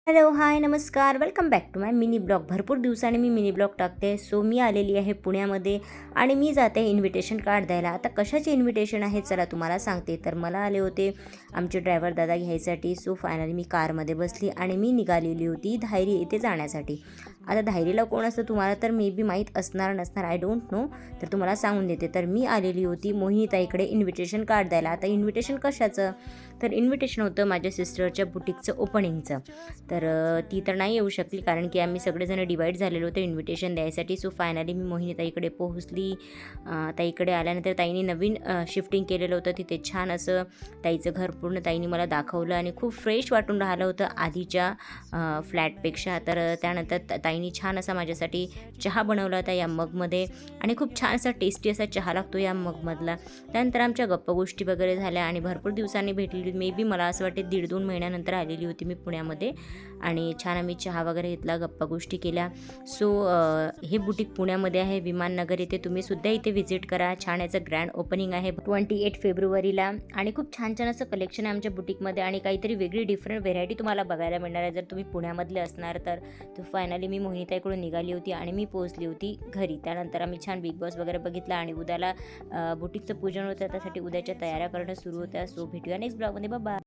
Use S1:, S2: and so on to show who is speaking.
S1: Hello, hi, नमस्कार. Welcome back to my mini blog. भरपूर दिवसांनी मी मिनी ब्लॉग टाकते. सो मी आलेली आहे पुण्यामध्ये आणि मी जाते इन्व्हिटेशन कार्ड द्यायला. आता कशाचे इन्व्हिटेशन आहे चला तुम्हाला सांगते. तर मला आले होते आमचे ड्रायव्हर दादा घ्यायसाठी. सो फायनली मी कारमध्ये बसली आणि मी निघालेली होती धायरी येथे जाण्यासाठी. आता धायरीला कोण असतं तुम्हाला तर मे बी माहीत असणार नसणार, आय डोंट नो. तर तुम्हाला सांगून देते. तर मी आलेली होती मोहिनीताईकडे इन्व्हिटेशन कार्ड द्यायला. आता इन्व्हिटेशन कशाचं? तर इन्व्हिटेशन होतं माझ्या सिस्टरच्या बुटीकचं ओपनिंगचं. तर ती तर नाही येऊ शकली कारण की आम्ही सगळेजण डिवाईड झालेलो होतो इन्व्हिटेशन द्यायसाठी. सो फायनली मी मोहिनीताईकडे पोहोचली. ताईकडे आल्यानंतर ताईने नवीन शिफ्टिंग केलेलं होतं. तिथे छान असं ताईचं घर पूर्ण ताईने मला दाखवलं आणि खूप फ्रेश वाटून राहिलं होतं आधीच्या फ्लॅटपेक्षा. तर त्यानंतर ताईने छान असा माझ्यासाठी चहा बनवला होता या मगमध्ये आणि खूप छान असा टेस्टी असा चहा लागतो या मगमधला. त्यानंतर आमच्या गप्पागोष्टी वगैरे झाल्या आणि भरपूर दिवसांनी भेटलेली. मे बी मला असं वाटते 1.5-2 महिन्यानंतर आलेली होती मी पुण्यामध्ये आणि छान आम्ही चहा वगैरे घेतला, गप्पा गोष्टी केल्या. सो हे बुटीक पुण्यामध्ये आहे, विमाननगर येथे. तुम्हीसुद्धा इथे व्हिजिट करा. छान याचं ग्रँड ओपनिंग आहे 28 फेब्रुवारीला आणि खूप छान छान असं कलेक्शन आहे आमच्या बुटीकमध्ये आणि काहीतरी वेगळी डिफरंट व्हेरायटी तुम्हाला बघायला मिळणार आहे जर तुम्ही पुण्यामधले असणार तर. फायनली मी मोहिनीताईकडून निघाली होती आणि मी पोहोचली होती घरी. त्यानंतर आम्ही छान बिग बॉस वगैरे बघितला आणि उद्याला बुटीकचं पूजन होतं, त्यासाठी उद्याच्या तयाऱ्या करणं सुरू होत्या. सो भेटूया नेक्स्ट ब्लॉगमध्ये. बाय.